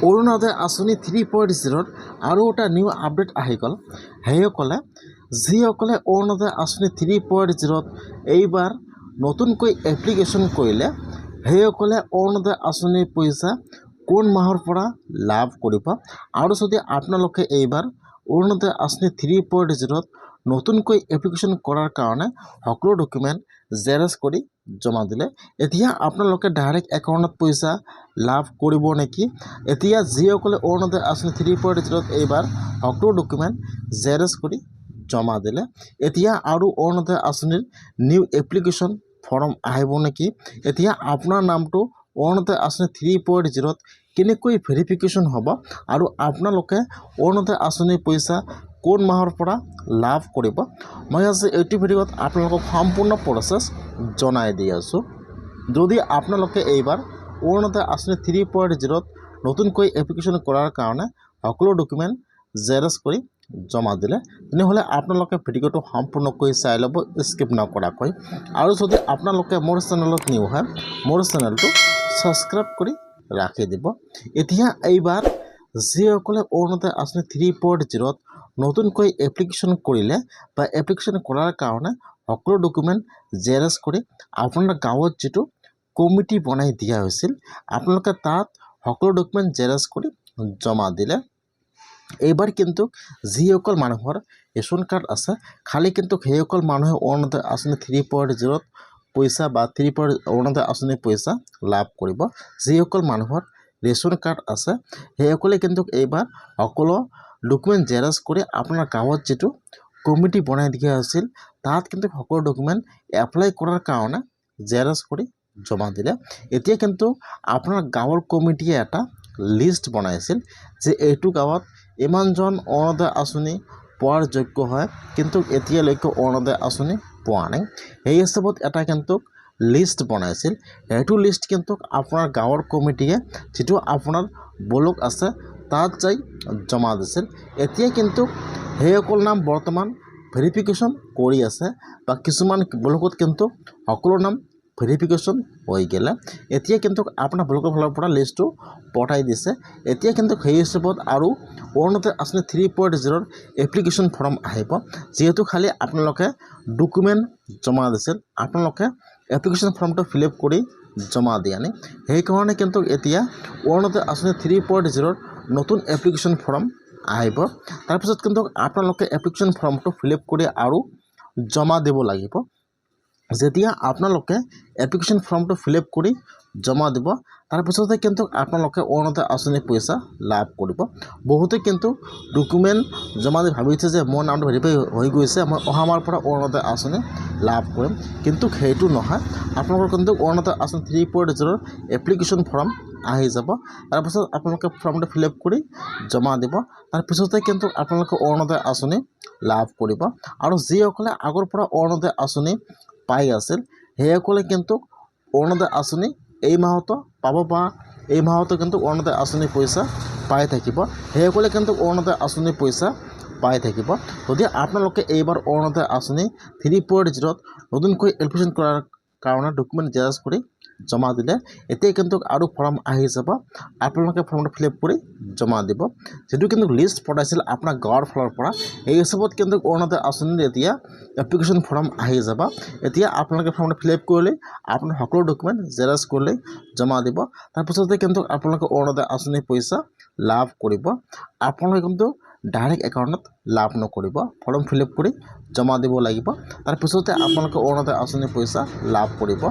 অৰুণোদয় আঁচনি 3.0 আৰু এটা নিউ আপডেট আহি গ'ল। সেইসকলে যিসকলে অৰুণোদয় আঁচনি 3.0 এইবাৰ নতুনকৈ এপ্লিকেশ্যন কৰিলে সেইসকলে অৰুণোদয় আঁচনিৰ পইচা কোন মাহৰ পৰা লাভ কৰিব। আৰু যদি আপোনালোকে এইবাৰ অৰুণোদয় আঁচনি 3.0 নতুনকৈ এপ্লিকেশ্যন কৰাৰ কাৰণে সকলো ডকুমেণ্ট জেৰক্স কৰি জমা দিলে এতিয়া আপোনালোকে ডাইৰেক্ট একাউণ্টত পইচা লাভ কৰিব নেকি? এতিয়া যিসকলে অৰুণোদয় আঁচনি 3.0 এইবাৰ সকলো ডকুমেণ্ট জেৰক্স কৰি জমা দিলে এতিয়া আৰু অৰুণোদয় আঁচনিৰ নিউ এপ্লিকেশ্যন ফৰ্ম আহিব নেকি? এতিয়া আপোনাৰ নামটো অৰুণোদয় আঁচনি 3.0 কেনেকৈ ভেৰিফিকেশ্যন হ'ব আৰু আপোনালোকে অৰুণোদয় আঁচনিৰ পইচা কোন মাহৰ পৰা লাভ কৰিব। মই আজি এইটো ভিডিঅ'ত আপোনালোকক সম্পূৰ্ণ প্ৰচেছ জনাই দি আছোঁ। যদি আপোনালোকে এইবাৰ অৰুণোদয় আঁচনি 3.0 নতুনকৈ এপ্লিকেশ্যন কৰাৰ কাৰণে সকলো ডকুমেণ্ট জেৰক্স কৰি জমা দিলে তেনেহ'লে আপোনালোকে ভিডিঅ'টো সম্পূৰ্ণকৈ চাই ল'ব স্কিপ নকৰাকৈ। আৰু যদি আপোনালোকে মোৰ চেনেলত নিউ হয় মোৰ চেনেলটো ছাবস্ক্ৰাইব কৰি ৰাখি দিব। এতিয়া এইবাৰ যিসকলে অৰুণোদয় আঁচনি 3.0 নতুনকৈ এপ্লিকেশ্যন কৰিলে বা এপ্লিকেশ্যন কৰাৰ কাৰণে সকলো ডকুমেণ্ট জেৰক্স কৰি আপোনাৰ গাঁৱত যিটো কমিটি বনাই দিয়া হৈছিল আপোনালোকে তাত সকলো ডকুমেণ্ট জেৰক্স কৰি জমা দিলে। এইবাৰ কিন্তু যিসকল মানুহৰ ৰেচন কাৰ্ড আছে খালি কিন্তু সেইসকল মানুহে অৰুণোদয় আঁচনি 3.0 পইচা বা অৰুণোদয় আঁচনিৰ পইচা লাভ কৰিব। যিসকল মানুহৰ ৰেচন কাৰ্ড আছে সেইসকলে কিন্তু এইবাৰ সকলো ডকুমেণ্ট জেৰক্স কৰি আপোনাৰ গাঁৱত যিটো কমিটি বনাই দিয়া হৈছিল তাত কিন্তু সকলো ডকুমেণ্ট এপ্লাই কৰাৰ কাৰণে জেৰক্স কৰি জমা দিলে। এতিয়া কিন্তু আপোনাৰ গাঁৱৰ কমিটিয়ে এটা লিষ্ট বনাইছিল যে এইটো গাঁৱত ইমানজন অৰুণোদয় আঁচনি পোৱাৰ যোগ্য হয় কিন্তু এতিয়ালৈকে অৰুণোদয় আঁচনি পোৱা নাই। সেই হিচাপত এটা কিন্তু লিষ্ট বনাইছিল। সেইটো লিষ্ট কিন্তু আপোনাৰ গাঁৱৰ কমিটিয়ে যিটো আপোনাৰ ব্লক আছে তাত যাই জমা দিছিল। এতিয়া কিন্তু সেইসকল নাম বৰ্তমান ভেৰিফিকেশ্যন কৰি আছে বা কিছুমান ব্লকত কিন্তু সকলো নাম ভেৰিফিকেশ্যন হৈ গ'লে এতিয়া কিন্তু আপোনাৰ ব্লকৰ ফালৰ পৰা লিষ্টটো পঠাই দিছে। এতিয়া কিন্তু সেই হিচাপত আৰু অৰুণোদয় আঁচনি 3.0 এপ্লিকেশ্যন ফৰ্ম আহিব। যিহেতু খালি আপোনালোকে ডকুমেণ্ট জমা দিছিল আপোনালোকে এপ্লিকেশ্যন ফৰ্মটো ফিল আপ কৰি জমা দিয়া নাই সেইকাৰণে কিন্তু এতিয়া অৰুণোদয় আঁচনি 3.0 নতুন এপ্লিকেশ্যন ফৰ্ম আহিব। তাৰপিছত কিন্তু আপোনালোকে এপ্লিকেশ্যন ফৰ্মটো ফিল আপ কৰি আৰু জমা দিব লাগিব। যেতিয়া আপোনালোকে এপ্লিকেশ্যন ফৰ্মটো ফিল আপ কৰি জমা দিব তাৰপিছতে কিন্তু আপোনালোকে অৰুণোদয় আঁচনিৰ পইচা লাভ কৰিব। বহুতে কিন্তু ডকুমেণ্ট জমা দি ভাবিছে যে মোৰ নামটো ভেৰিফাই হৈ গৈছে মই অহা মাহৰ পৰা অৰুণোদয় আঁচনি লাভ কৰিম কিন্তু সেইটো নহয়। আপোনালোকৰ কিন্তু অৰুণোদয় আঁচনি 3.0 এপ্লিকেশ্যন ফৰ্ম আহি যাব। তাৰপিছত আপোনালোকে ফৰ্মটো ফিল আপ কৰি জমা দিব তাৰপিছতে কিন্তু আপোনালোকে অৰুণোদয় আঁচনি লাভ কৰিব। আৰু যিসকলে আগৰ পৰা অৰুণোদয় আঁচনি পাই আছিল সেইসকলে কিন্তু অৰুণোদয় আঁচনি এই মাহতো পাব বা এই মাহতো কিন্তু অৰুণোদয় আঁচনিৰ পইচা পাই থাকিব। সেইসকলে কিন্তু অৰুণোদয় আঁচনিৰ পইচা পাই থাকিব। যদি আপোনালোকে এইবাৰ অৰুণোদয় আঁচনি 3.0 নতুনকৈ এপ্লিকেশ্যন কৰাৰ কাৰণে ডকুমেণ্ট জেৰক্স কৰি জমা দিলে এতিয়া কিন্তু আৰু ফৰ্ম আহি যাব। আপোনালোকে ফৰ্মটো ফিল আপ কৰি জমা দিব। যিটো কিন্তু লিষ্ট পঠাইছিল আপোনাৰ গাঁৱৰ ফালৰ পৰা এই হিচাপত কিন্তু অৰুণোদয় আঁচনিৰ এতিয়া এপ্লিকেশ্যন ফৰ্ম আহি যাব। এতিয়া আপোনালোকে ফৰ্মটো ফিল আপ কৰিলে আপোনাৰ সকলো ডকুমেণ্ট জেৰক্স কৰিলে জমা দিব তাৰপিছতে কিন্তু আপোনালোকে অৰুণোদয় আঁচনিৰ পইচা লাভ কৰিব। আপোনালোকে কিন্তু ডাইৰেক্ট একাউণ্টত লাভ নকৰিব ফৰ্ম ফিল আপ কৰি জমা দিব লাগিব তাৰপিছতে আপোনালোকে অৰুণোদয় আঁচনিৰ পইচা লাভ কৰিব।